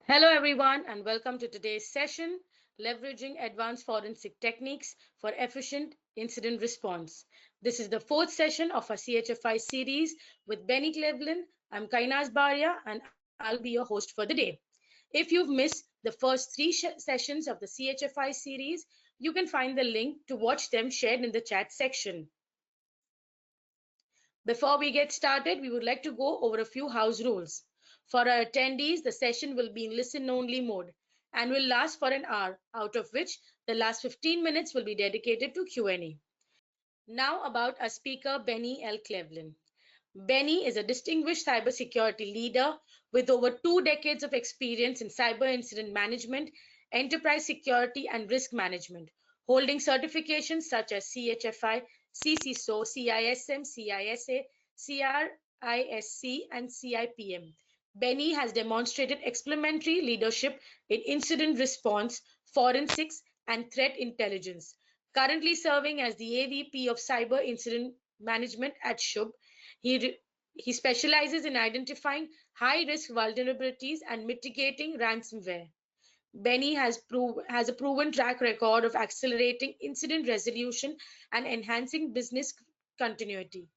Hello, everyone, and welcome to today's session Leveraging Advanced Forensic Techniques for Efficient Incident Response. This is the fourth session of our CHFI series with Benny Cleveland. I'm Kainaz Baria, and I'll be your host for the day. If you've missed the first three sessions of the CHFI series, you can find the link to watch them shared in the chat section. Before we get started, we would like to go over a few house rules. For our attendees, the session will be in listen-only mode and will last for an hour, out of which the last 15 minutes will be dedicated to Q&A. Now about our speaker, Bennie L. Cleveland. Benny is a distinguished cybersecurity leader with over 2 decades of experience in cyber incident management, enterprise security, and risk management, holding certifications such as CHFI, CCSO, CISM, CISA, CRISC, and CIPM. Benny has demonstrated exemplary leadership in incident response, forensics, and threat intelligence. Currently serving as the AVP of Cyber Incident Management at SHUB, he specializes in identifying high-risk vulnerabilities and mitigating ransomware. Benny has a proven track record of accelerating incident resolution and enhancing business continuity.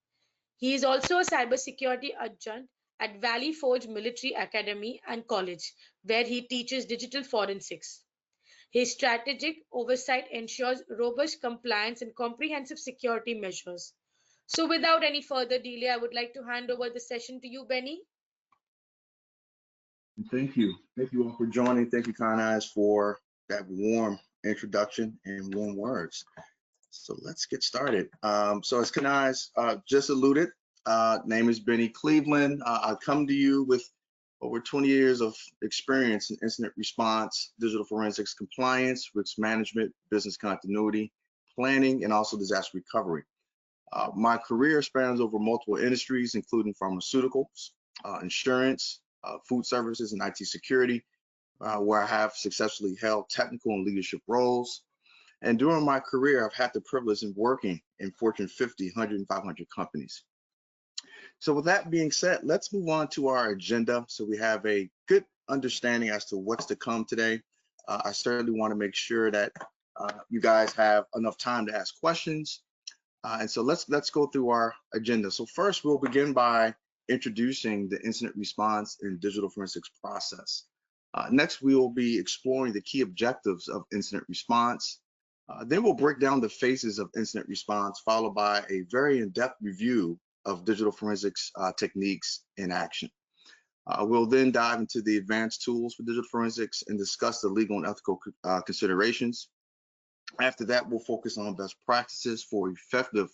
He is also a cybersecurity adjunct at Valley Forge Military Academy and College, where he teaches digital forensics. His strategic oversight ensures robust compliance and comprehensive security measures. So, without any further delay, I would like to hand over the session to you, Benny. Thank you. Thank you all for joining. Thank you, Kanaz, for that warm introduction and warm words. So let's get started. So as Kanaz just alluded, name is Benny Cleveland. I come to you with over 20 years of experience in incident response, digital forensics compliance, risk management, business continuity, planning, and also disaster recovery. My career spans over multiple industries, including pharmaceuticals, insurance, food services, and IT security, where I have successfully held technical and leadership roles. And during my career, I've had the privilege of working in Fortune 50, 100, and 500 companies. So with that being said, let's move on to our agenda so we have a good understanding as to what's to come today. I certainly want to make sure that you guys have enough time to ask questions. And so let's go through our agenda. So first, we'll begin by introducing the incident response and digital forensics process. Next, we will be exploring the key objectives of incident response. Then we'll break down the phases of incident response, followed by a very in-depth review of digital forensics techniques in action. We'll then dive into the advanced tools for digital forensics and discuss the legal and ethical considerations. After that, we'll focus on best practices for effective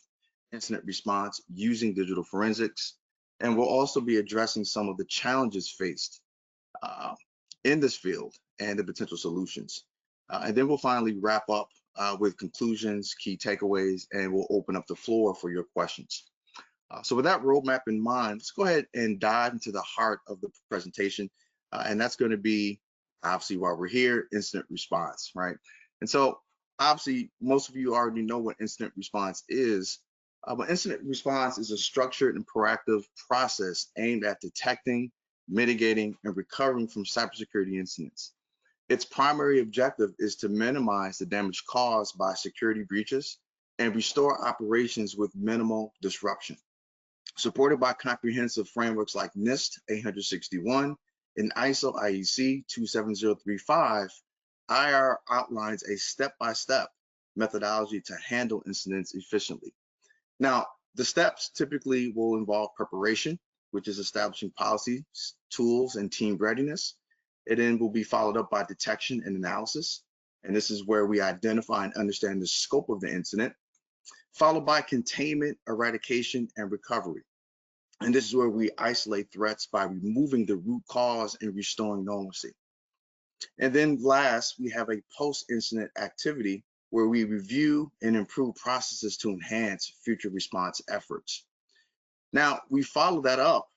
incident response using digital forensics. And we'll also be addressing some of the challenges faced in this field and the potential solutions. And then we'll finally wrap up with conclusions, key takeaways, and we'll open up the floor for your questions. So with that roadmap in mind, let's go ahead and dive into the heart of the presentation. And that's going to be, obviously, while we're here, incident response, right? And so obviously, most of you already know what incident response is, but incident response is a structured and proactive process aimed at detecting, mitigating, and recovering from cybersecurity incidents. Its primary objective is to minimize the damage caused by security breaches and restore operations with minimal disruption. Supported by comprehensive frameworks like NIST 861 and ISO IEC 27035, IR outlines a step-by-step methodology to handle incidents efficiently. Now, the steps typically will involve preparation, which is establishing policies, tools, and team readiness. It then will be followed up by detection and analysis. And this is where we identify and understand the scope of the incident, followed by containment, eradication, and recovery. And this is where we isolate threats by removing the root cause and restoring normalcy. And then last, we have a post-incident activity where we review and improve processes to enhance future response efforts. Now, we follow that up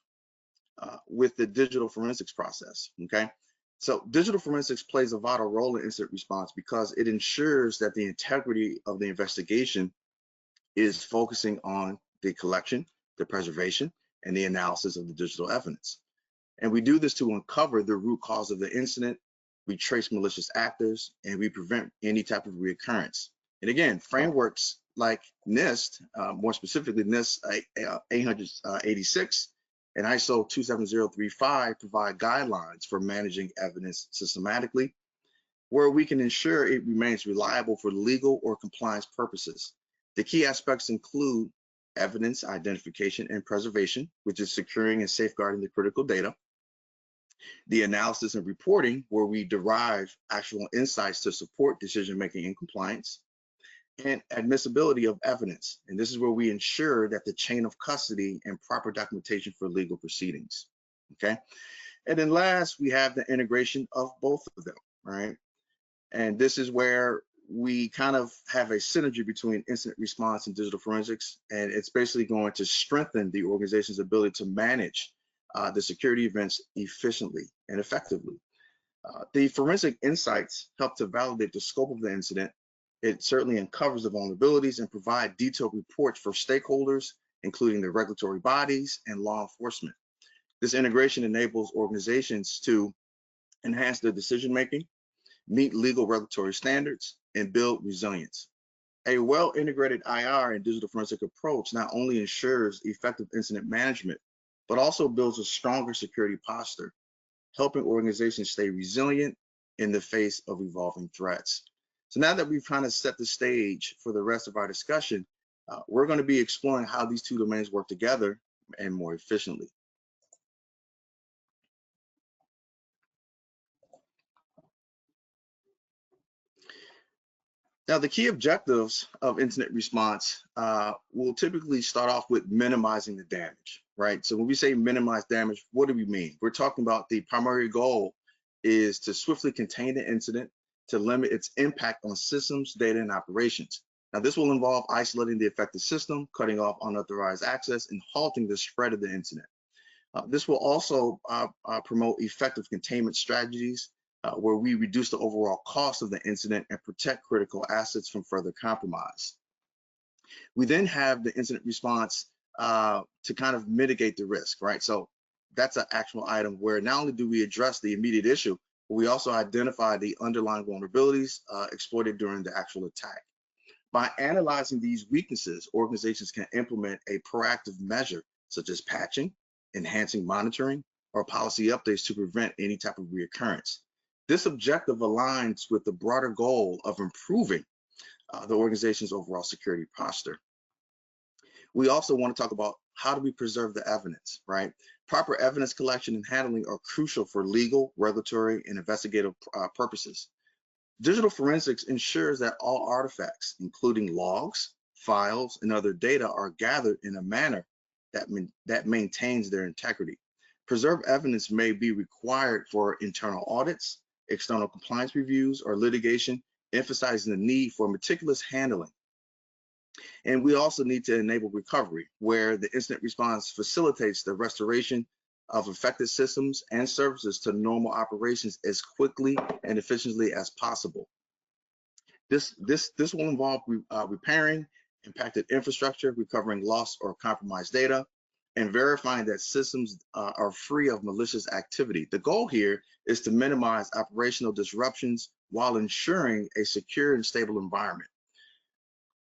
with the digital forensics process, okay? So digital forensics plays a vital role in incident response because it ensures that the integrity of the investigation is focusing on the collection, the preservation, and the analysis of the digital evidence. And we do this to uncover the root cause of the incident, we trace malicious actors, and we prevent any type of reoccurrence. And again, frameworks like NIST, more specifically NIST 886 and ISO 27035 provide guidelines for managing evidence systematically, where we can ensure it remains reliable for legal or compliance purposes. The key aspects include evidence identification and preservation, which is securing and safeguarding the critical data, the analysis and reporting, where we derive actual insights to support decision-making and compliance, and admissibility of evidence. And this is where we ensure that the chain of custody and proper documentation for legal proceedings, okay? And then last, we have the integration of both of them, right? And this is where we kind of have a synergy between incident response and digital forensics, and it's basically going to strengthen the organization's ability to manage the security events efficiently and effectively. The forensic insights help to validate the scope of the incident. It certainly uncovers the vulnerabilities and provide detailed reports for stakeholders, including the regulatory bodies and law enforcement. This integration enables organizations to enhance their decision-making, meet legal regulatory standards, and build resilience. A well-integrated IR and digital forensic approach not only ensures effective incident management, but also builds a stronger security posture, helping organizations stay resilient in the face of evolving threats. So now that we've kind of set the stage for the rest of our discussion, we're going to be exploring how these two domains work together and more efficiently. Now, the key objectives of incident response will typically start off with minimizing the damage, right? So when we say minimize damage, what do we mean? We're talking about the primary goal is to swiftly contain the incident, to limit its impact on systems, data, and operations. Now, this will involve isolating the affected system, cutting off unauthorized access, and halting the spread of the incident. This will also promote effective containment strategies where we reduce the overall cost of the incident and protect critical assets from further compromise. We then have the incident response to kind of mitigate the risk, right? So that's an actual item where not only do we address the immediate issue, but we also identify the underlying vulnerabilities exploited during the actual attack. By analyzing these weaknesses, organizations can implement a proactive measure such as patching, enhancing monitoring, or policy updates to prevent any type of reoccurrence. This objective aligns with the broader goal of improving the organization's overall security posture. We also want to talk about how do we preserve the evidence, right? Proper evidence collection and handling are crucial for legal, regulatory, and investigative purposes. Digital forensics ensures that all artifacts, including logs, files, and other data, are gathered in a manner that maintains their integrity. Preserved evidence may be required for internal audits, external compliance reviews, or litigation, emphasizing the need for meticulous handling. And we also need to enable recovery, where the incident response facilitates the restoration of affected systems and services to normal operations as quickly and efficiently as possible. This will involve repairing impacted infrastructure, recovering lost or compromised data, and verifying that systems are free of malicious activity. The goal here is to minimize operational disruptions while ensuring a secure and stable environment.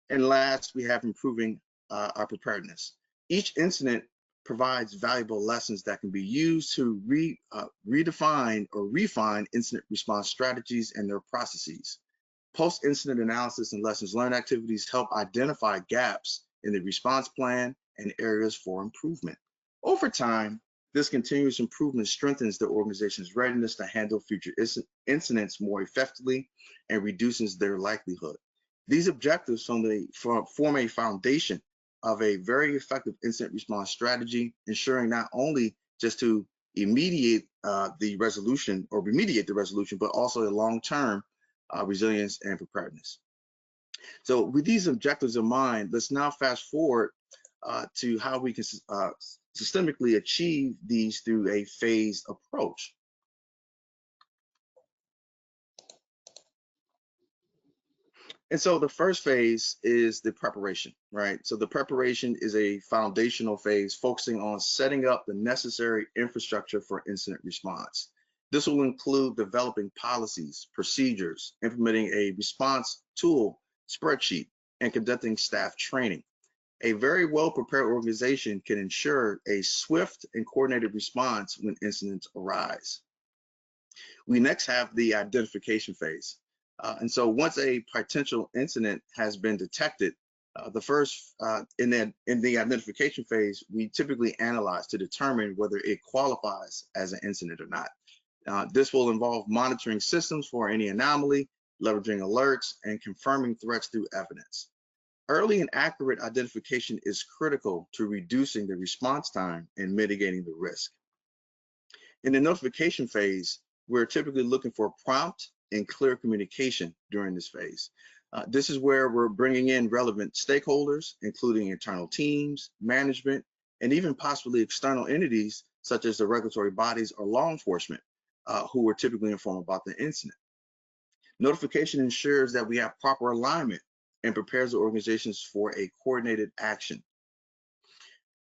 And last, we have improving our preparedness. Each incident provides valuable lessons that can be used to redefine or refine incident response strategies and their processes. Post-incident analysis and lessons learned activities help identify gaps in the response plan and areas for improvement. Over time, this continuous improvement strengthens the organization's readiness to handle future incidents more effectively and reduces their likelihood. These objectives form a foundation of a very effective incident response strategy, ensuring not only just to remediate the resolution, but also a long-term resilience and preparedness. So with these objectives in mind, let's now fast forward to how we can systemically achieve these through a phased approach. And so the first phase is the preparation, right? So the preparation is a foundational phase focusing on setting up the necessary infrastructure for incident response. This will include developing policies, procedures, implementing a response tool spreadsheet, and conducting staff training. A very well-prepared organization can ensure a swift and coordinated response when incidents arise. We next have the identification phase. And so once a potential incident has been detected, the first in the identification phase, we typically analyze to determine whether it qualifies as an incident or not. This will involve monitoring systems for any anomaly, leveraging alerts, and confirming threats through evidence. Early and accurate identification is critical to reducing the response time and mitigating the risk. In the notification phase, we're typically looking for prompt and clear communication during this phase. This is where we're bringing in relevant stakeholders, including internal teams, management, and even possibly external entities such as the regulatory bodies or law enforcement, who are typically informed about the incident. Notification ensures that we have proper alignment and prepares the organizations for a coordinated action.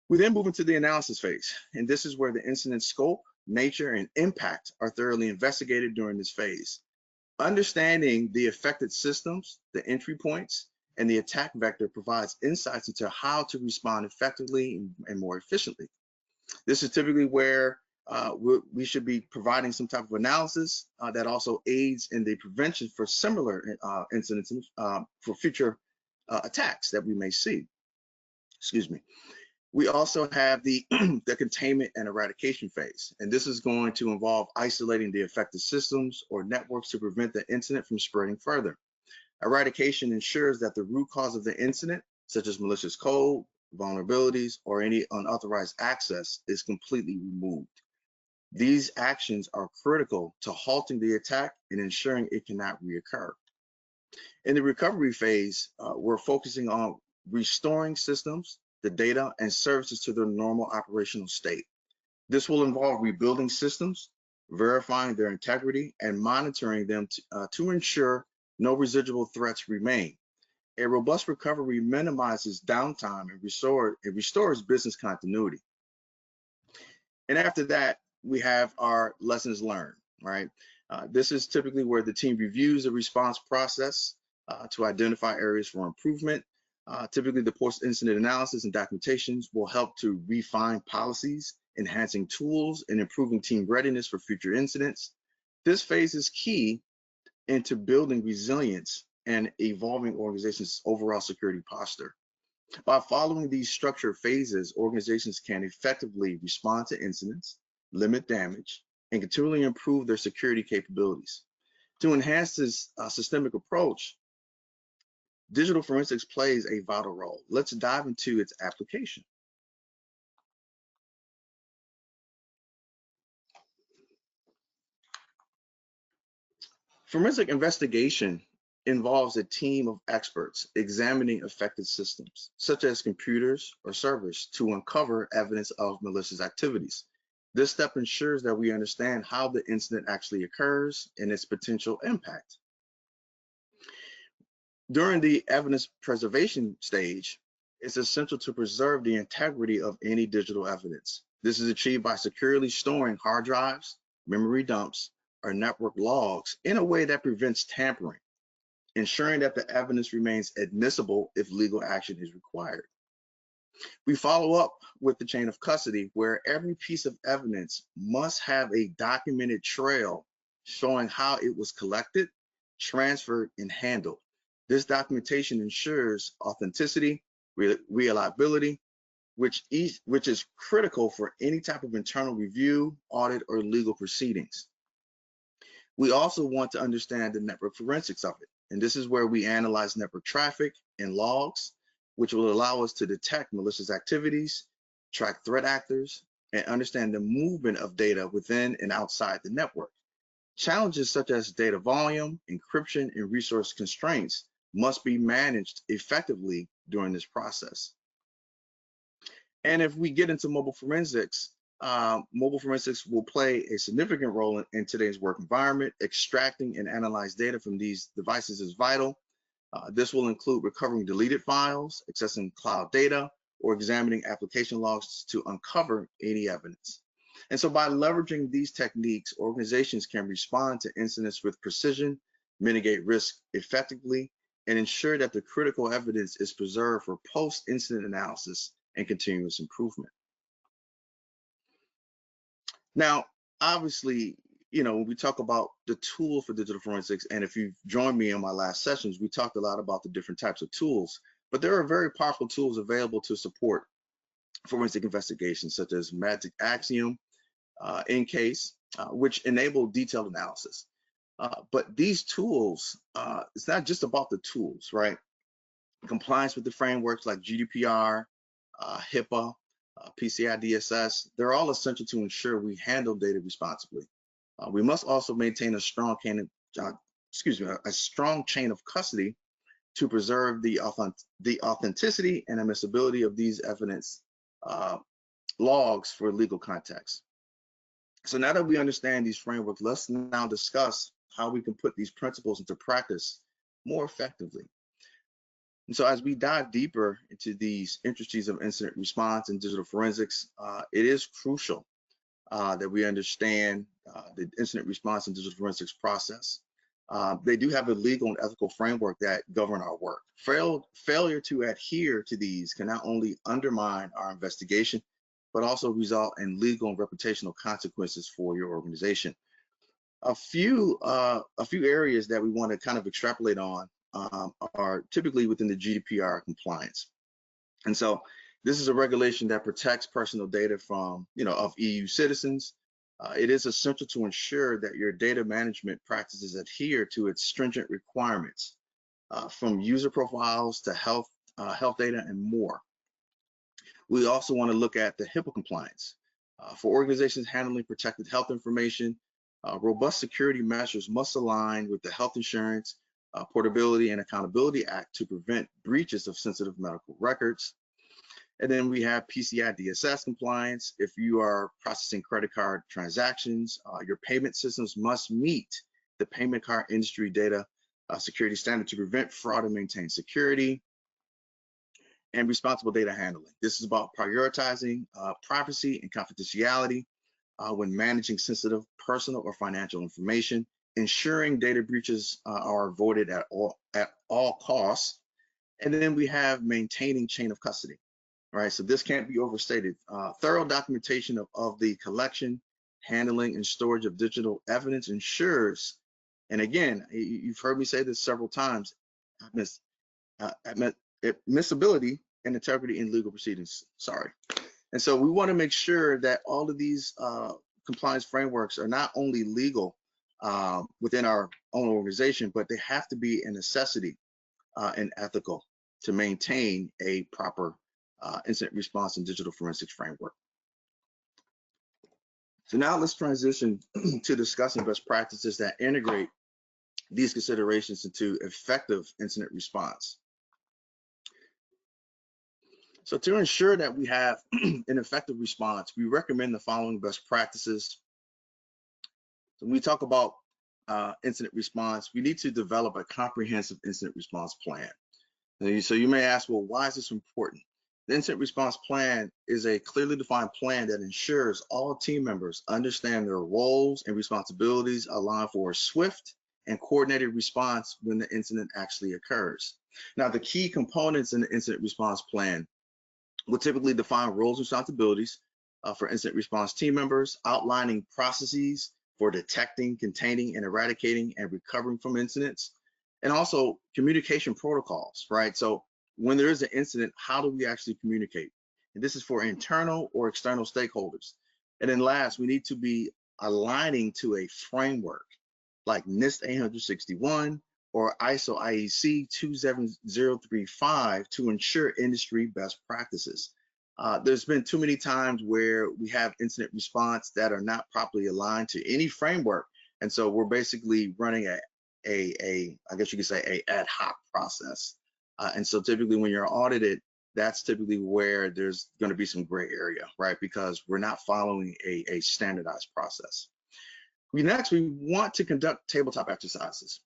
We then move into the analysis phase, and this is where the incident scope, nature, and impact are thoroughly investigated during this phase. Understanding the affected systems, the entry points, and the attack vector provides insights into how to respond effectively and more efficiently. This is typically where we should be providing some type of analysis that also aids in the prevention for similar incidents for future attacks that we may see. Excuse me. We also have the containment and eradication phase, and this is going to involve isolating the affected systems or networks to prevent the incident from spreading further. Eradication ensures that the root cause of the incident, such as malicious code, vulnerabilities, or any unauthorized access, is completely removed. These actions are critical to halting the attack and ensuring it cannot reoccur. In the recovery phase, we're focusing on restoring systems, the data, and services to their normal operational state. This will involve rebuilding systems, verifying their integrity, and monitoring them to ensure no residual threats remain. A robust recovery minimizes downtime and restores business continuity. And after that, we have our lessons learned, right? This is typically where the team reviews the response process to identify areas for improvement. Typically, the post-incident analysis and documentations will help to refine policies, enhancing tools, and improving team readiness for future incidents. This phase is key into building resilience and evolving organizations' overall security posture. By following these structured phases, organizations can effectively respond to incidents, limit damage, and continually improve their security capabilities. To enhance this systemic approach, digital forensics plays a vital role. Let's dive into its application. Forensic investigation involves a team of experts examining affected systems, such as computers or servers, to uncover evidence of malicious activities. This step ensures that we understand how the incident actually occurs and its potential impact. During the evidence preservation stage, it's essential to preserve the integrity of any digital evidence. This is achieved by securely storing hard drives, memory dumps, or network logs in a way that prevents tampering, ensuring that the evidence remains admissible if legal action is required. We follow up with the chain of custody, where every piece of evidence must have a documented trail showing how it was collected, transferred, and handled. This documentation ensures authenticity, reliability, which is critical for any type of internal review, audit, or legal proceedings. We also want to understand the network forensics of it. And this is where we analyze network traffic and logs, which will allow us to detect malicious activities, track threat actors, and understand the movement of data within and outside the network. Challenges such as data volume, encryption, and resource constraints must be managed effectively during this process. And if we get into mobile forensics will play a significant role in today's work environment. Extracting and analyze data from these devices is vital. This will include recovering deleted files, accessing cloud data, or examining application logs to uncover any evidence. And so by leveraging these techniques, organizations can respond to incidents with precision, mitigate risk effectively, and ensure that the critical evidence is preserved for post-incident analysis and continuous improvement. Now, obviously, when we talk about the tool for digital forensics, and if you've joined me in my last sessions, we talked a lot about the different types of tools, but there are very powerful tools available to support forensic investigations, such as Magic Axiom, in-case, which enable detailed analysis. But these tools, it's not just about the tools, right? Compliance with the frameworks like GDPR, HIPAA, PCI DSS, they're all essential to ensure we handle data responsibly. We must also maintain a strong chain of custody to preserve the authenticity and admissibility of these evidence logs for legal context. So now that we understand these frameworks, let's now discuss how we can put these principles into practice more effectively. And so as we dive deeper into these intricacies of incident response and digital forensics, it is crucial that we understand the incident response and digital forensics process. They do have a legal and ethical framework that govern our work. Failure to adhere to these can not only undermine our investigation, but also result in legal and reputational consequences for your organization. A few areas that we want to kind of extrapolate on are typically within the GDPR compliance. And so this is a regulation that protects personal data from, of EU citizens. It is essential to ensure that your data management practices adhere to its stringent requirements, from user profiles to health data and more. We also want to look at the HIPAA compliance. For organizations handling protected health information, robust security measures must align with the Health Insurance, Portability and Accountability Act to prevent breaches of sensitive medical records. And then we have PCI DSS compliance. If you are processing credit card transactions, your payment systems must meet the payment card industry data security standard to prevent fraud and maintain security. And responsible data handling. This is about prioritizing privacy and confidentiality when managing sensitive personal or financial information, ensuring data breaches are avoided at all costs. And then we have maintaining chain of custody, right? So this can't be overstated. Thorough documentation of the collection, handling, and storage of digital evidence ensures, and again, you've heard me say this several times, admissibility and integrity in legal proceedings. Sorry. And so we want to make sure that all of these compliance frameworks are not only legal within our own organization, but they have to be a necessity and ethical to maintain a proper incident response and digital forensics framework. So now let's transition to discussing best practices that integrate these considerations into effective incident response. So to ensure that we have an effective response, we recommend the following best practices. So when we talk about incident response, we need to develop a comprehensive incident response plan. So you may ask, well, why is this important? The incident response plan is a clearly defined plan that ensures all team members understand their roles and responsibilities, allowing for a swift and coordinated response when the incident actually occurs. Now, the key components in the incident response plan will typically define roles and responsibilities for incident response team members, outlining processes for detecting, containing, and eradicating and recovering from incidents, and also communication protocols, right? So when there is an incident, how do we actually communicate? And this is for internal or external stakeholders. And then last, we need to be aligning to a framework like NIST 861 or ISO IEC 27035 to ensure industry best practices. There's been too many times where we have incident response that are not properly aligned to any framework. And so we're basically running I guess you could say, a ad hoc process. And so typically when you're audited, that's typically where there's going to be some gray area, right? Because we're not following a standardized process. Next, we want to conduct tabletop exercises.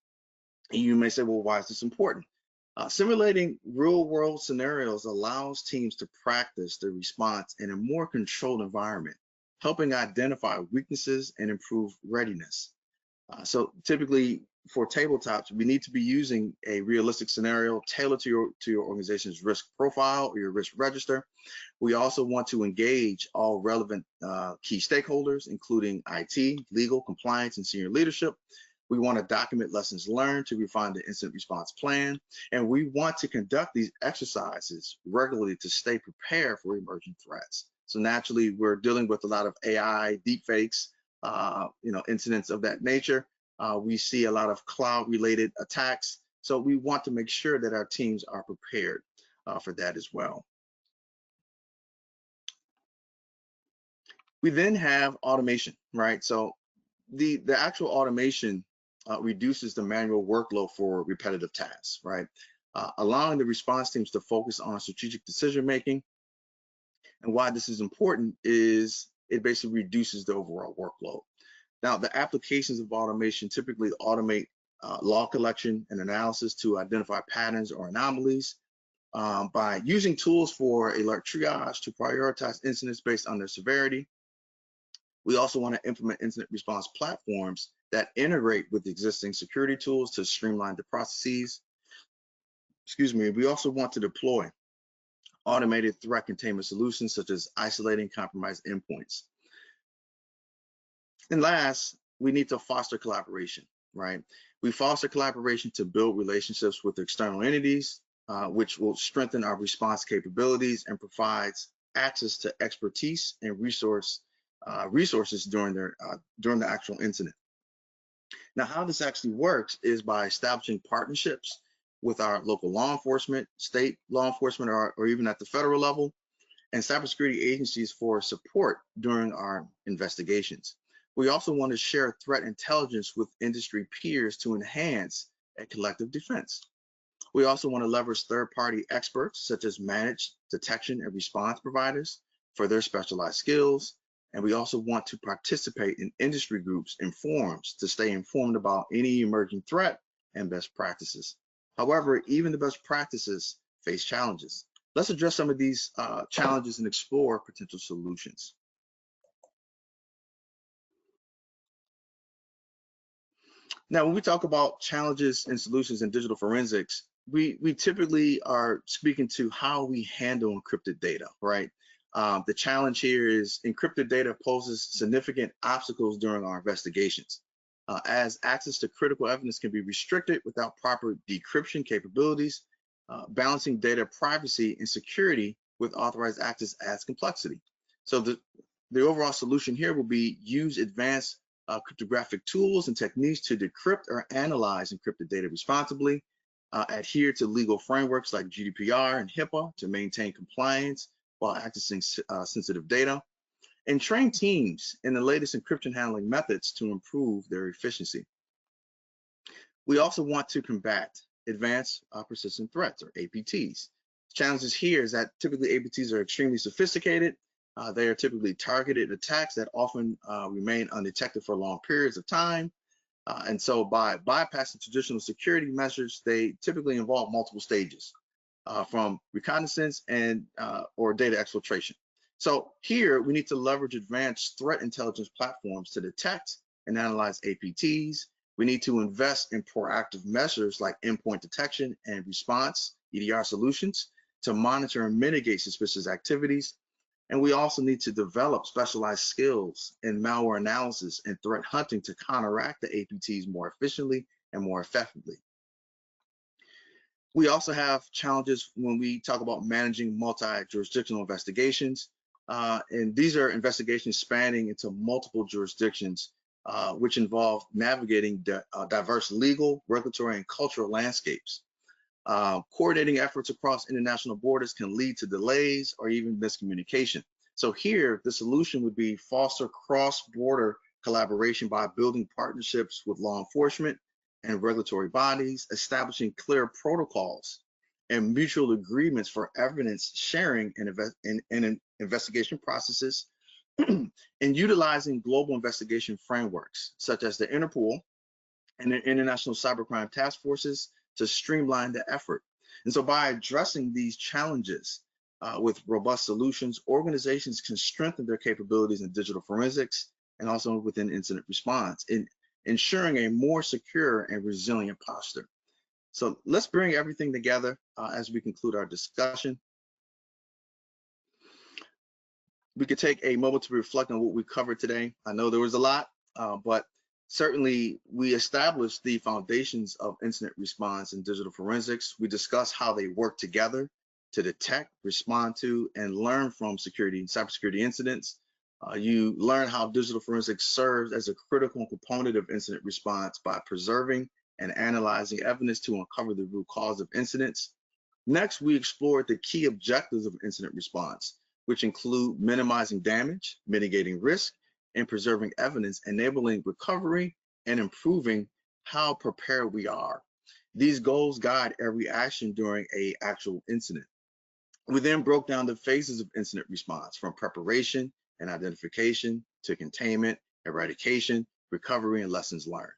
And you may say, well, why is this important? Simulating real-world scenarios allows teams to practice the response in a more controlled environment, helping identify weaknesses and improve readiness. So typically for tabletops, we need to be using a realistic scenario tailored to your organization's risk profile or your risk register. We also want to engage all relevant key stakeholders, including IT, legal, compliance, and senior leadership. We want to document lessons learned to refine the incident response plan. And we want to conduct these exercises regularly to stay prepared for emerging threats. So naturally, we're dealing with a lot of AI, deepfakes, incidents of that nature. We see a lot of cloud-related attacks. So we want to make sure that our teams are prepared for that as well. We then have automation, right? So the actual automation reduces the manual workload for repetitive tasks, right? Allowing the response teams to focus on strategic decision making. And why this is important is it basically reduces the overall workload. Now, the applications of automation typically automate log collection and analysis to identify patterns or anomalies by using tools for alert triage to prioritize incidents based on their severity. We also want to implement incident response platforms that integrate with existing security tools to streamline the processes. Excuse me. We also want to deploy automated threat containment solutions such as isolating compromised endpoints. And last, we need to foster collaboration, right? We foster collaboration to build relationships with external entities, which will strengthen our response capabilities and provides access to expertise and resources during the actual incident. Now, how this actually works is by establishing partnerships with our local law enforcement, state law enforcement, or even at the federal level, and cybersecurity agencies for support during our investigations. We also want to share threat intelligence with industry peers to enhance a collective defense. We also want to leverage third-party experts such as managed detection and response providers for their specialized skills. And we also want to participate in industry groups and forums to stay informed about any emerging threat and best practices. However, even the best practices face challenges. Let's address some of these challenges and explore potential solutions. Now, when we talk about challenges and solutions in digital forensics, we typically are speaking to how we handle encrypted data, right? The challenge here is encrypted data poses significant obstacles during our investigations, as access to critical evidence can be restricted without proper decryption capabilities. Balancing data privacy and security with authorized access adds complexity. So the overall solution here will be use advanced cryptographic tools and techniques to decrypt or analyze encrypted data responsibly, adhere to legal frameworks like GDPR and HIPAA to maintain compliance while accessing sensitive data, and train teams in the latest encryption handling methods to improve their efficiency. We also want to combat advanced persistent threats, or APTs. The challenges here is that typically APTs are extremely sophisticated. They are typically targeted attacks that often remain undetected for long periods of time. And so by bypassing traditional security measures, they typically involve multiple stages from reconnaissance and or data exfiltration. So here we need to leverage advanced threat intelligence platforms to detect and analyze APTs. We need to invest in proactive measures like endpoint detection and response, EDR solutions, to monitor and mitigate suspicious activities. And we also need to develop specialized skills in malware analysis and threat hunting to counteract the APTs more efficiently and more effectively. We also have challenges when we talk about managing multi-jurisdictional investigations. And these are investigations spanning into multiple jurisdictions, which involve navigating diverse legal, regulatory, and cultural landscapes. Coordinating efforts across international borders can lead to delays or even miscommunication. So here, the solution would be foster cross-border collaboration by building partnerships with law enforcement and regulatory bodies, establishing clear protocols and mutual agreements for evidence sharing and investigation processes, and utilizing global investigation frameworks such as the Interpol and the International Cybercrime Task Forces to streamline the effort. And so by addressing these challenges with robust solutions, organizations can strengthen their capabilities in digital forensics and also within incident response, in ensuring a more secure and resilient posture. So let's bring everything together as we conclude our discussion. We could take a moment to reflect on what we covered today. I know there was a lot, but certainly we established the foundations of incident response and digital forensics. We discussed how they work together to detect, respond to, and learn from cybersecurity incidents. You learn how digital forensics serves as a critical component of incident response by preserving and analyzing evidence to uncover the root cause of incidents. Next, we explored the key objectives of incident response, which include minimizing damage, mitigating risk, and preserving evidence, enabling recovery and improving how prepared we are. These goals guide every action during an actual incident. We then broke down the phases of incident response, from preparation and identification to containment, eradication, recovery, and lessons learned.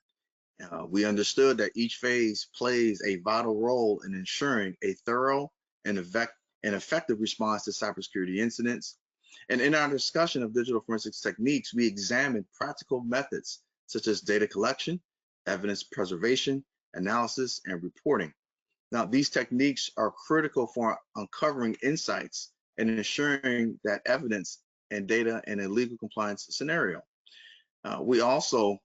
We understood that each phase plays a vital role in ensuring a thorough and effective response to cybersecurity incidents. And in our discussion of digital forensics techniques, we examined practical methods such as data collection, evidence preservation, analysis, and reporting. Now, these techniques are critical for uncovering insights and ensuring that evidence and data in a legal compliance scenario. We also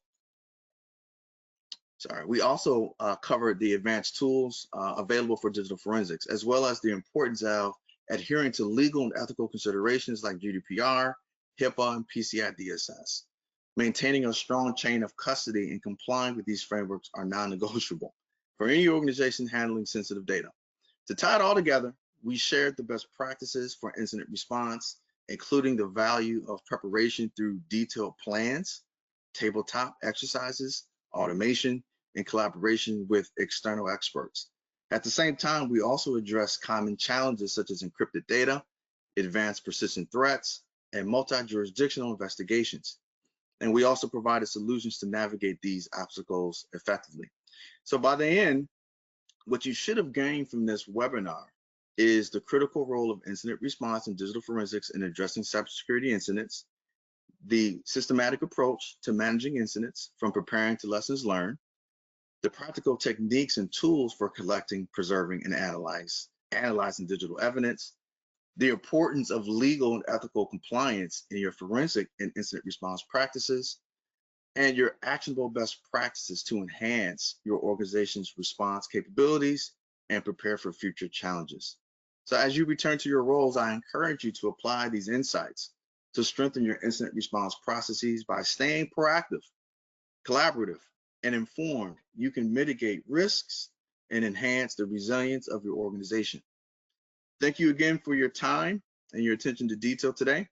covered the advanced tools available for digital forensics, as well as the importance of adhering to legal and ethical considerations like GDPR, HIPAA, and PCI DSS. Maintaining a strong chain of custody and complying with these frameworks are non-negotiable for any organization handling sensitive data. To tie it all together, we shared the best practices for incident response, including the value of preparation through detailed plans, tabletop exercises, automation, and collaboration with external experts. At the same time, we also addressed common challenges such as encrypted data, advanced persistent threats, and multi-jurisdictional investigations. And we also provided solutions to navigate these obstacles effectively. So by the end, what you should have gained from this webinar is the critical role of incident response and digital forensics in addressing cybersecurity incidents, the systematic approach to managing incidents from preparing to lessons learned, the practical techniques and tools for collecting, preserving, and analyzing digital evidence, the importance of legal and ethical compliance in your forensic and incident response practices, and your actionable best practices to enhance your organization's response capabilities and prepare for future challenges. So as you return to your roles, I encourage you to apply these insights to strengthen your incident response processes. By staying proactive, collaborative, and informed, you can mitigate risks and enhance the resilience of your organization. Thank you again for your time and your attention to detail today.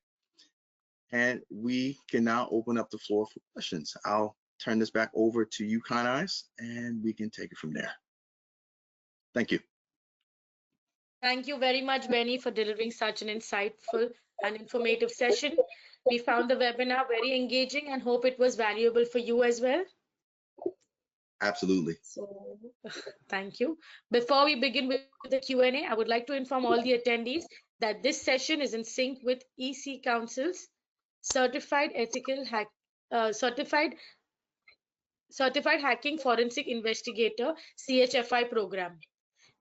And we can now open up the floor for questions. I'll turn this back over to you, Keynote, and we can take it from there. Thank you. Thank you very much, Benny, for delivering such an insightful and informative session. We found the webinar very engaging and hope it was valuable for you as well. Absolutely. So, thank you. Before we begin with the Q&A, I would like to inform all the attendees that this session is in sync with EC Council's Certified Hacking Forensic Investigator CHFI program.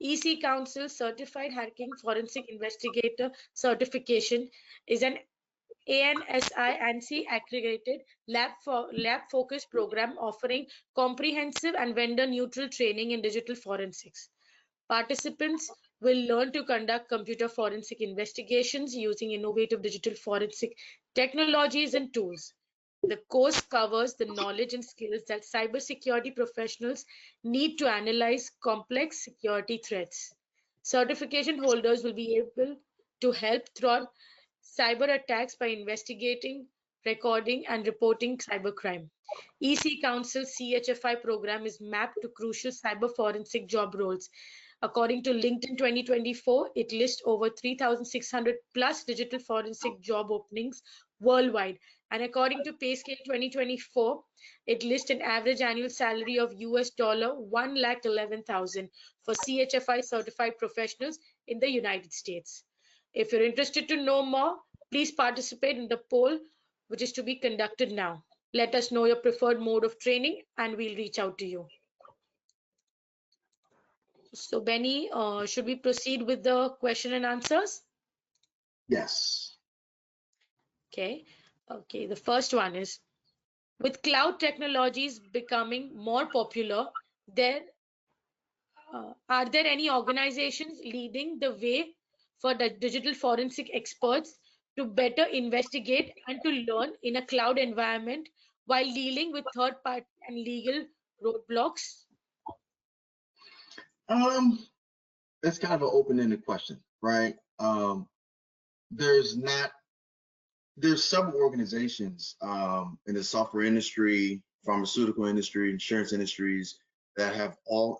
EC Council Certified Hacking Forensic Investigator certification is an ANSI ANSI accredited lab-focused program offering comprehensive and vendor-neutral training in digital forensics. Participants will learn to conduct computer forensic investigations using innovative digital forensic technologies and tools. The course covers the knowledge and skills that cybersecurity professionals need to analyze complex security threats. Certification holders will be able to help thwart cyber attacks by investigating, recording, and reporting cybercrime. EC Council CHFI program is mapped to crucial cyber forensic job roles. According to LinkedIn 2024, it lists over 3,600 plus digital forensic job openings worldwide And according to PayScale 2024, it lists an average annual salary of $111,000 for CHFI certified professionals in the United States. If you're interested to know more, please participate in the poll, which is to be conducted now. Let us know your preferred mode of training and we'll reach out to you. So Benny, should we proceed with the question and answers? Yes. Okay. Okay. The first one is, with cloud technologies becoming more popular, are there any organizations leading the way for the digital forensic experts to better investigate and to learn in a cloud environment while dealing with third party and legal roadblocks? That's kind of an open-ended question, right? There's several organizations in the software industry, pharmaceutical industry, insurance industries that have all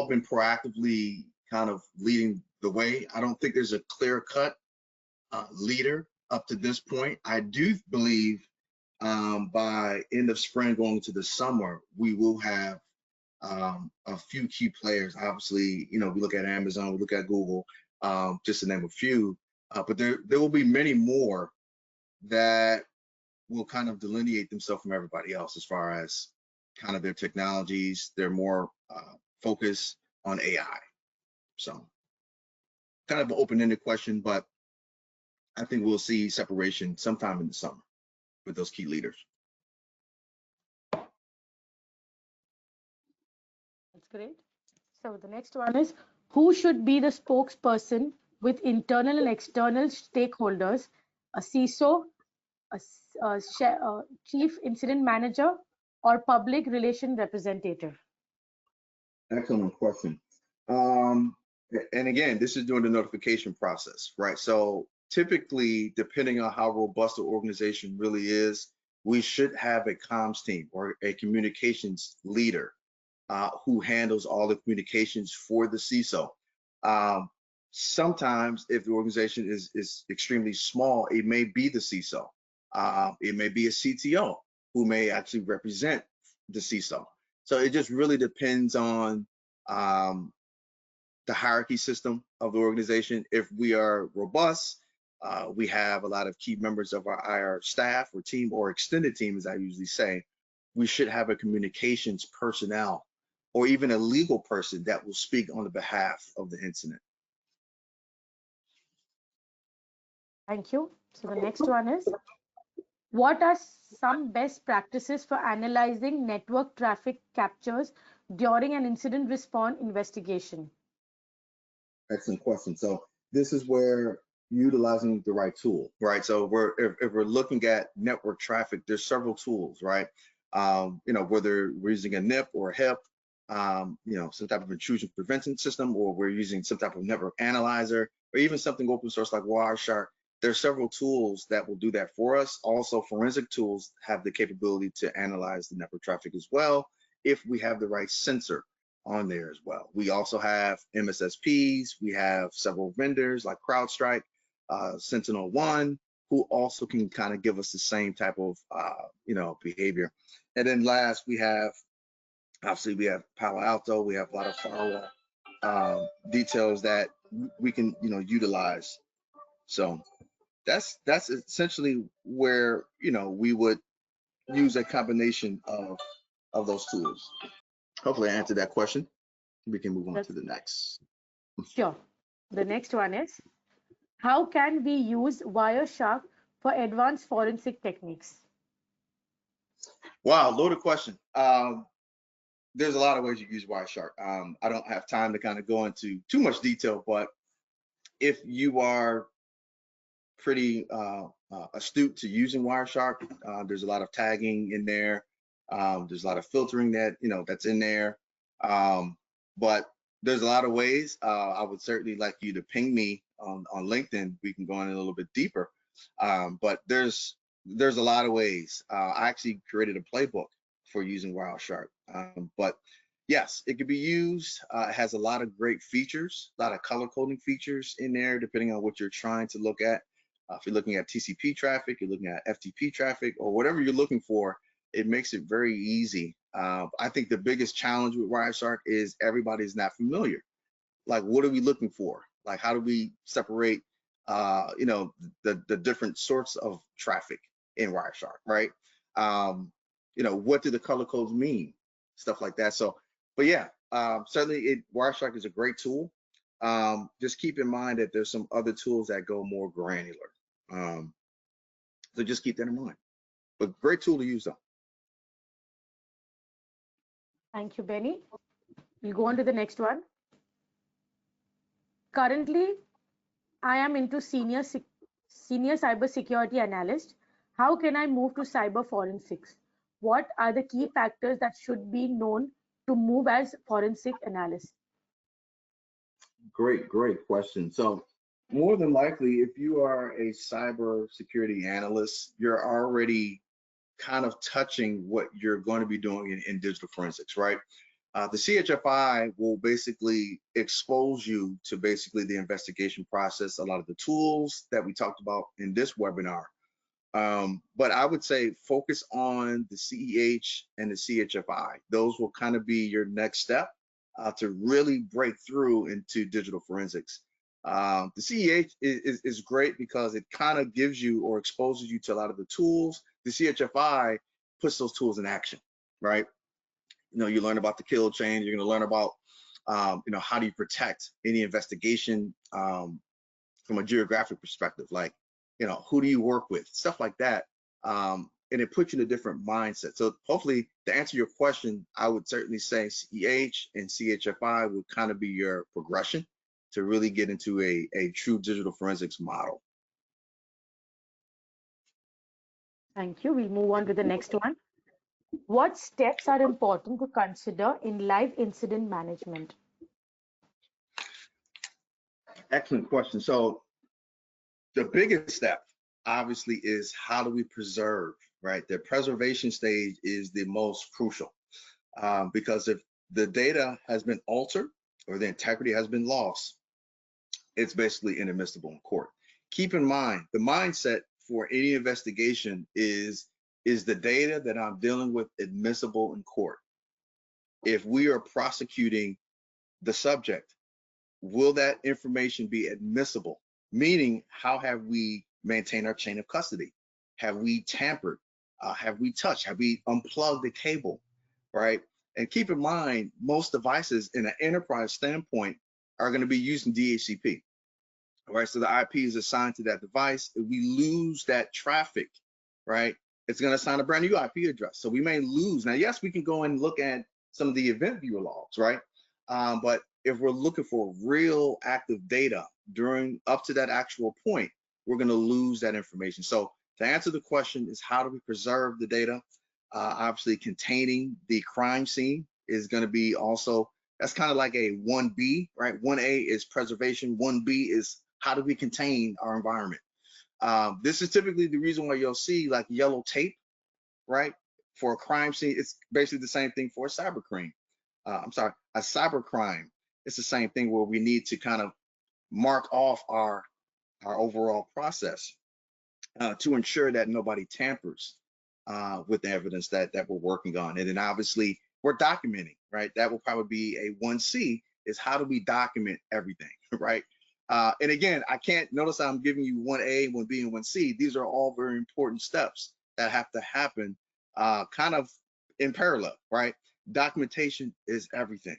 been proactively kind of leading the way. I don't think there's a clear-cut leader up to this point. I do believe by end of spring going into the summer, we will have a few key players. Obviously, we look at Amazon, we look at Google, just to name a few, but there will be many more that will kind of delineate themselves from everybody else as far as kind of their technologies. They're more focused on AI. So kind of an open-ended question, but I think we'll see separation sometime in the summer with those key leaders. That's great. So the next one is, who should be the spokesperson with internal and external stakeholders, a CISO, a chief incident manager, or public relation representative? Excellent question. And again, this is during the notification process, right? So typically, depending on how robust the organization really is, we should have a comms team or a communications leader who handles all the communications for the CISO. Sometimes if the organization is extremely small, it may be the CISO. It may be a CTO who may actually represent the CISO. So it just really depends on the hierarchy system of the organization. If we are robust, we have a lot of key members of our IR staff or team or extended team, as I usually say, we should have a communications personnel or even a legal person that will speak on the behalf of the incident. Thank you. So the next one is, what are some best practices for analyzing network traffic captures during an incident response investigation? Excellent question. So this is where utilizing the right tool, right? So if we're looking at network traffic, there's several tools, right? Whether we're using a NIP or a HIP, some type of intrusion prevention system, or we're using some type of network analyzer, or even something open source like Wireshark. There's several tools that will do that for us. Also, forensic tools have the capability to analyze the network traffic as well, if we have the right sensor on there as well. We also have MSSPs. We have several vendors like CrowdStrike, SentinelOne, who also can kind of give us the same type of behavior. And then last, we have Palo Alto. We have a lot of firewall details that we can utilize. So that's essentially where we would use a combination of those tools. Hopefully I answered that question. We can move on to the next. Sure. The next one is, how can we use Wireshark for advanced forensic techniques? Wow, loaded question. There's a lot of ways you use Wireshark. I don't have time to kind of go into too much detail, but if you are pretty astute to using Wireshark, there's a lot of tagging in there. There's a lot of filtering that's in there. But there's a lot of ways. I would certainly like you to ping me on LinkedIn. We can go in a little bit deeper. But there's a lot of ways. I actually created a playbook for using Wireshark. But yes, it could be used. It has a lot of great features, a lot of color coding features in there, depending on what you're trying to look at. If you're looking at TCP traffic, you're looking at FTP traffic, or whatever you're looking for, it makes it very easy. I think the biggest challenge with Wireshark is everybody's not familiar. Like, what are we looking for? Like, how do we separate, the different sorts of traffic in Wireshark, right? What do the color codes mean? Stuff like that. So, but yeah, certainly Wireshark is a great tool. Just keep in mind that there's some other tools that go more granular. So just keep that in mind. But great tool to use though. Thank you, Benny. We'll go on to the next one. Currently, I am into senior cybersecurity analyst. How can I move to cyber forensics? What are the key factors that should be known to move as forensic analyst? Great question. So more than likely, if you are a cybersecurity analyst, you're already kind of touching what you're going to be doing in digital forensics, right? The CHFI will basically expose you to basically the investigation process, a lot of the tools that we talked about in this webinar. But I would say focus on the CEH and the CHFI. Those will kind of be your next step to really break through into digital forensics. The CEH is great because it kind of gives you or exposes you to a lot of the tools. The CHFI puts those tools in action, right? You learn about the kill chain. You're going to learn about, how do you protect any investigation from a geographic perspective, like, who do you work with, stuff like that. And it puts you in a different mindset. So hopefully, to answer your question, I would certainly say CEH and CHFI would kind of be your progression to really get into a true digital forensics model. Thank you. We'll move on to the next one. What steps are important to consider in live incident management? Excellent question. So the biggest step, obviously, is how do we preserve, right? The preservation stage is the most crucial because if the data has been altered or the integrity has been lost, it's basically inadmissible in court. Keep in mind, the mindset for any investigation is the data that I'm dealing with admissible in court? If we are prosecuting the subject, will that information be admissible? Meaning, how have we maintained our chain of custody? Have we tampered? Have we touched? Have we unplugged the cable, right? And keep in mind, most devices in an enterprise standpoint are going to be using DHCP, right? So the IP is assigned to that device. If we lose that traffic, right, it's going to assign a brand new IP address. So we may lose. Now, yes, we can go and look at some of the event viewer logs, right? But if we're looking for real active data during up to that actual point, we're going to lose that information. So to answer the question is, how do we preserve the data? Obviously, containing the crime scene is going to be also, that's kind of like a 1B, right? 1A is preservation. 1B is how do we contain our environment? This is typically the reason why you'll see like yellow tape, right? For a crime scene, it's basically the same thing for a cybercrime. A cybercrime. It's the same thing where we need to kind of mark off our overall process to ensure that nobody tampers with the evidence that we're working on. And then obviously we're documenting, right? That will probably be a 1C, is how do we document everything, right? And again, I can't notice I'm giving you 1A, 1B, and 1C. These are all very important steps that have to happen kind of in parallel, right? Documentation is everything.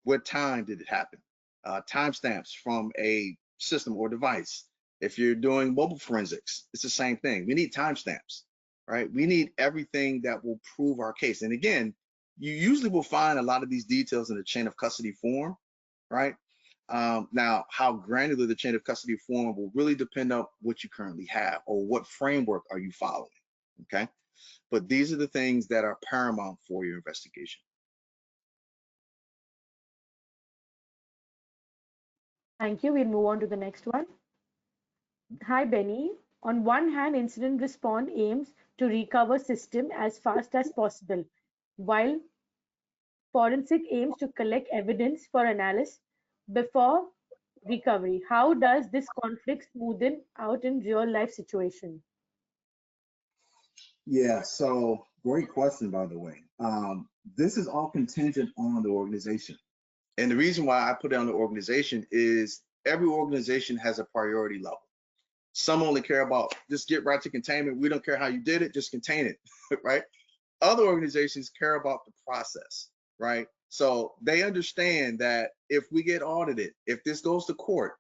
What time did it happen? Timestamps from a system or device. If you're doing mobile forensics, it's the same thing. We need timestamps, right? We need everything that will prove our case. And again, you usually will find a lot of these details in the chain of custody form, right? Now, how granular the chain of custody form will really depend on what you currently have or what framework are you following, okay? But these are the things that are paramount for your investigation. Thank you. We'll move on to the next one. Hi, Benny. On one hand, incident response aims to recover system as fast as possible, while forensic aims to collect evidence for analysis before recovery? How does this conflict smoothen out in real life situation? Yeah, so great question, by the way. This is all contingent on the organization. And the reason why I put it on the organization is every organization has a priority level. Some only care about just get right to containment. We don't care how you did it, just contain it, right? Other organizations care about the process, right? So they understand that if we get audited, if this goes to court,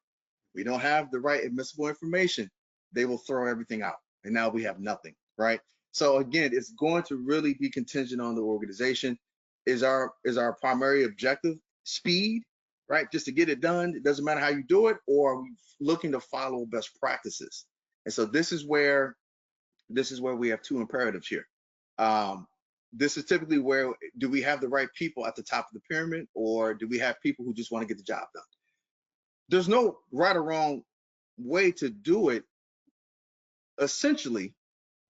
we don't have the right admissible information, they will throw everything out. And now we have nothing, right? So again, it's going to really be contingent on the organization. Is our primary objective speed, right? Just to get it done. It doesn't matter how you do it, or are we looking to follow best practices? And so this is where we have two imperatives here. This is typically where, do we have the right people at the top of the pyramid, or do we have people who just want to get the job done? There's no right or wrong way to do it, essentially,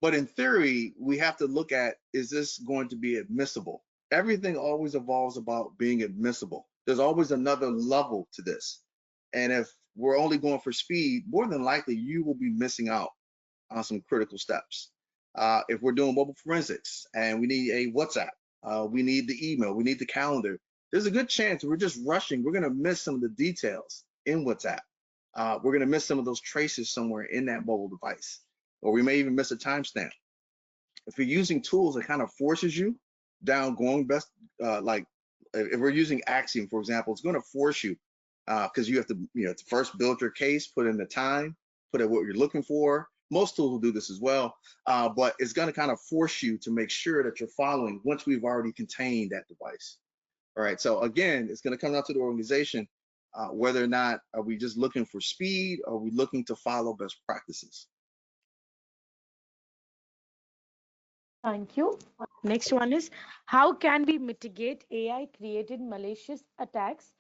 but in theory, we have to look at, is this going to be admissible? Everything always evolves about being admissible. There's always another level to this. And if we're only going for speed, more than likely you will be missing out on some critical steps. If we're doing mobile forensics and we need a WhatsApp, we need the email, we need the calendar, there's a good chance we're just rushing. We're going to miss some of the details in WhatsApp. We're going to miss some of those traces somewhere in that mobile device, or we may even miss a timestamp. If you're using tools that kind of forces you down going best, like if we're using Axiom, for example, it's going to force you because you have to first build your case, put in the time, put in what you're looking for. Most tools will do this as well, but it's going to kind of force you to make sure that you're following once we've already contained that device. All right, so again, it's going to come down to the organization, whether or not are we just looking for speed, or are we looking to follow best practices? Thank you. Next one is, how can we mitigate AI created malicious attacks,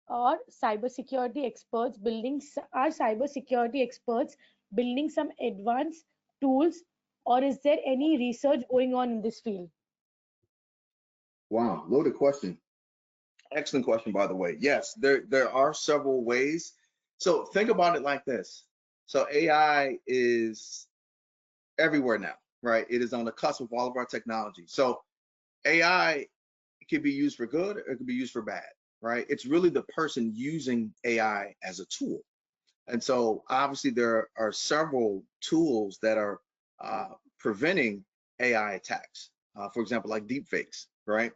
or cybersecurity experts building are cybersecurity experts building some advanced tools, or is there any research going on in this field? Wow, loaded question. Excellent question, by the way. Yes, there are several ways. So think about it like this. So AI is everywhere now, right? It is on the cusp of all of our technology. So AI can be used for good, or it can be used for bad, right? It's really the person using AI as a tool. And so obviously there are several tools that are preventing AI attacks. For example, like deepfakes, right?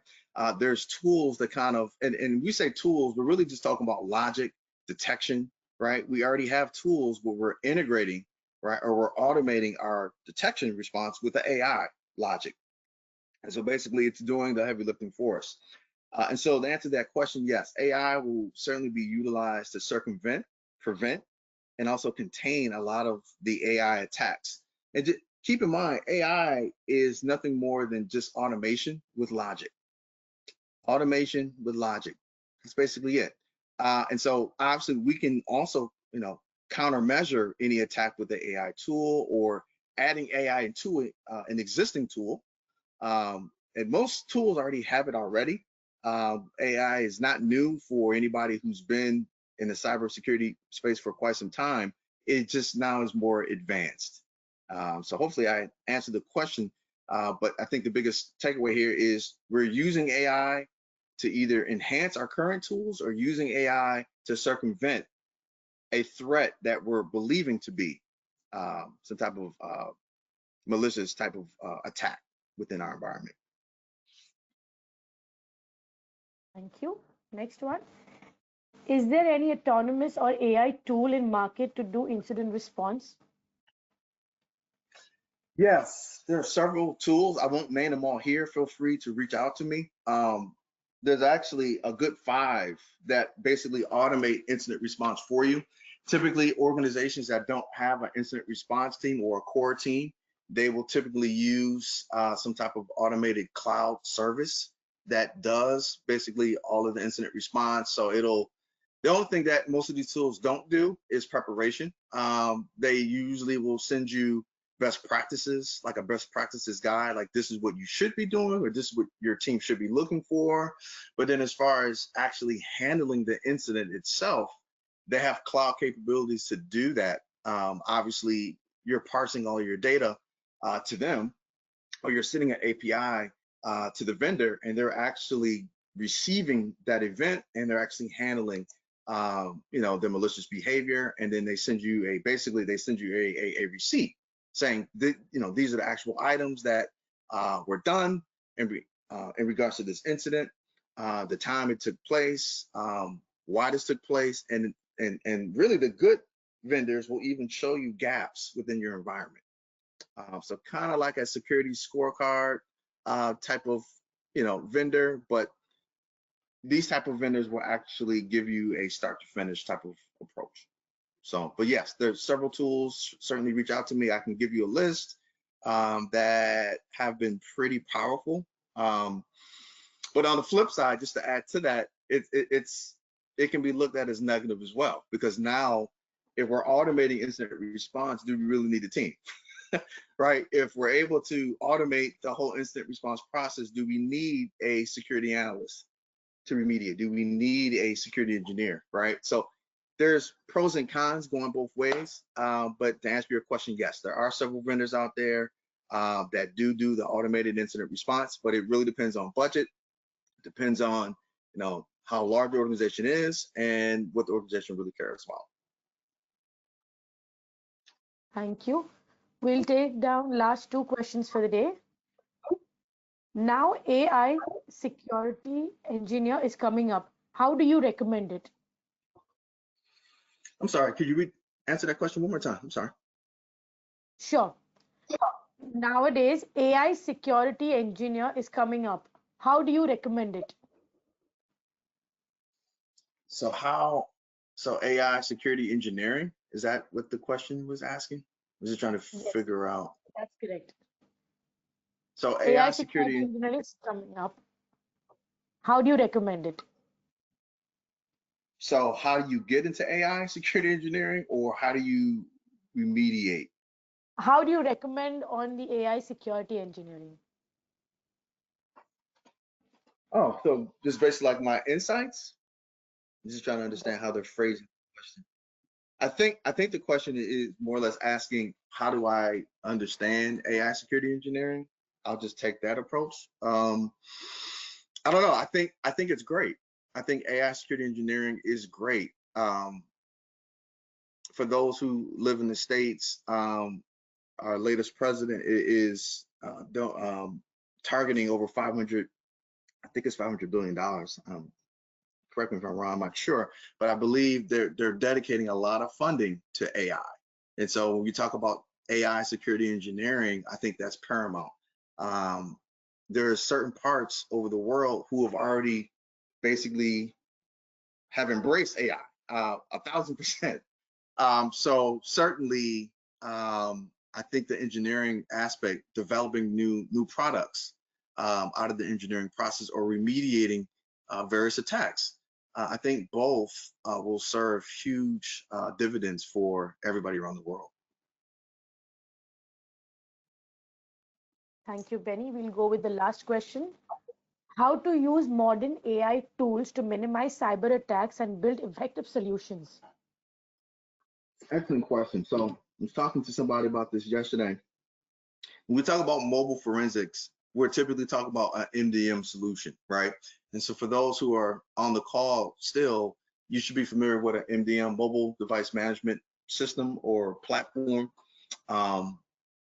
There's tools that kind of, and we say tools, we're really just talking about logic detection, right? We already have tools where we're integrating, right, or we're automating our detection response with the AI logic. And so basically it's doing the heavy lifting for us. And so to answer that question, yes, AI will certainly be utilized to circumvent, prevent, and also contain a lot of the AI attacks. And just keep in mind, AI is nothing more than just automation with logic. Automation with logic. That's basically it. And so obviously we can also, countermeasure any attack with the AI tool, or adding AI into it, an existing tool. And most tools already have it already. AI is not new for anybody who's been in the cybersecurity space for quite some time. It just now is more advanced. So hopefully I answered the question, but I think the biggest takeaway here is we're using AI to either enhance our current tools, or using AI to circumvent a threat that we're believing to be some type of malicious type of attack within our environment. Thank you. Next one. Is there any autonomous or AI tool in market to do incident response? Yes, there are several tools. I won't name them all here. Feel free to reach out to me. There's actually a good 5 that basically automate incident response for you. Typically, organizations that don't have an incident response team or a core team, they will typically use some type of automated cloud service that does basically all of the incident response. So the only thing that most of these tools don't do is preparation. They usually will send you best practices, like a best practices guide, like this is what you should be doing, or this is what your team should be looking for. But then as far as actually handling the incident itself, they have cloud capabilities to do that. Obviously, you're parsing all your data to them, or you're sending an API to the vendor, and they're actually receiving that event, and they're actually handling the malicious behavior, and then they send you a receipt saying that, these are the actual items that were done in regards to this incident, the time it took place, why this took place, and really the good vendors will even show you gaps within your environment. So kind of like a security scorecard type of vendor, but these type of vendors will actually give you a start to finish type of approach. So, but yes, there's several tools. Certainly reach out to me. I can give you a list that have been pretty powerful. But on the flip side, just to add to that, it can be looked at as negative as well, because now if we're automating incident response, do we really need a team? Right? If we're able to automate the whole incident response process, do we need a security analyst to remediate? Do we need a security engineer? Right? So there's pros and cons going both ways. But to answer your question, yes, there are several vendors out there that do the automated incident response, but it really depends on budget. It depends on how large the organization is and what the organization really cares about. Thank you. We'll take down last two questions for the day. Now AI security engineer is coming up. How do you recommend it? I'm sorry, could you answer that question one more time? I'm sorry. Sure. Nowadays, AI security engineer is coming up. How do you recommend it? So AI security engineering, is that what the question was asking? I was just trying to figure out. That's correct. So AI security engineering is coming up. How do you recommend it? So how do you get into AI security engineering, or how do you remediate? How do you recommend on the AI security engineering? Oh, so just basically like my insights? I'm just trying to understand how they're phrasing the question. I think the question is more or less asking, how do I understand AI security engineering? I'll just take that approach. I don't know. I think it's great. I think AI security engineering is great. For those who live in the States, our latest president is targeting over 500. I think it's $500 billion. Correct me if I'm wrong, I'm not sure, but I believe they're dedicating a lot of funding to AI. And so when we talk about AI security engineering, I think that's paramount. There are certain parts over the world who have already basically have embraced AI 1,000%. So certainly, I think the engineering aspect, developing new products out of the engineering process, or remediating various attacks, I think both will serve huge dividends for everybody around the world. Thank you, Benny. We'll go with the last question. How to use modern AI tools to minimize cyber attacks and build effective solutions? Excellent question. So I was talking to somebody about this yesterday. When we talk about mobile forensics, we're typically talking about an MDM solution, right? And so for those who are on the call still, you should be familiar with an MDM, mobile device management system or platform.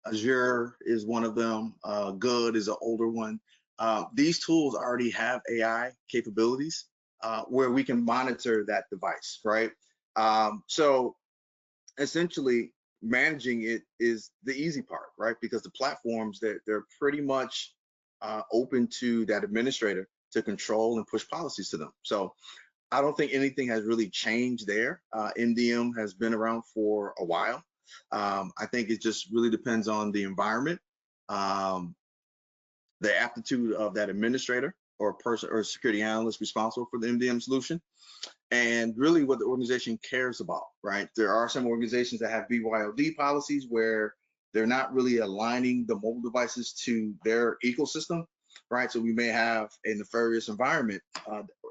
Azure is one of them. Good is an older one. These tools already have AI capabilities where we can monitor that device, right? So essentially, managing it is the easy part, right? Because the platforms, they're pretty much open to that administrator to control and push policies to them. So I don't think anything has really changed there. MDM has been around for a while. I think it just really depends on the environment, the aptitude of that administrator or person or security analyst responsible for the MDM solution, and really what the organization cares about, right? There are some organizations that have BYOD policies where they're not really aligning the mobile devices to their ecosystem, right? So we may have a nefarious environment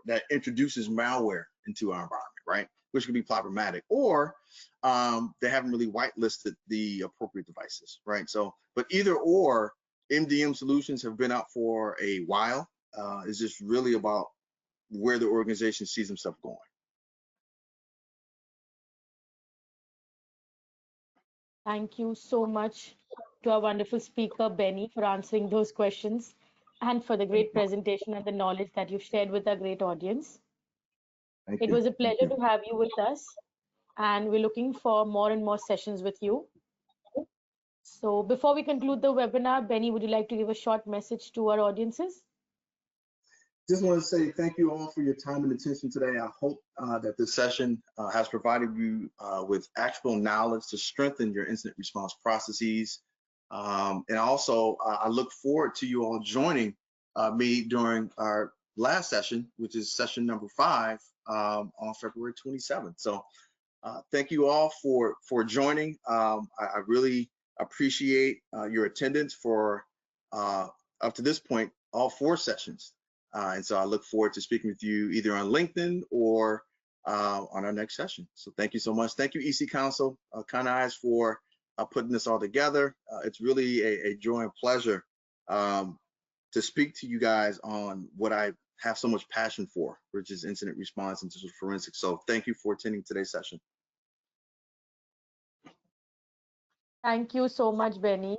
that introduces malware into our environment, right? which could be problematic, or they haven't really whitelisted the appropriate devices, right? So, but either or, MDM solutions have been out for a while. It's just really about where the organization sees themselves going. Thank you so much to our wonderful speaker, Benny, for answering those questions and for the Thank great you. presentation and the knowledge that you've shared with our great audience. Thank It you. was a Thank pleasure you. to have you with us, and we're looking for more and more sessions with you. So before we conclude the webinar, Benny, would you like to give a short message to our audiences? Just want to say thank you all for your time and attention today. I hope that this session has provided you with actual knowledge to strengthen your incident response processes. And also, I look forward to you all joining me during our last session, which is session number 5 on February 27th. So thank you all for joining. I really appreciate your attendance for up to this point, all 4 sessions. And so I look forward to speaking with you either on LinkedIn or on our next session. So thank you so much. Thank you, EC Council, Kind Eyes, for putting this all together. It's really a joy and pleasure to speak to you guys on what I have so much passion for, which is incident response and digital forensics. So thank you for attending today's session. Thank you so much, Benny.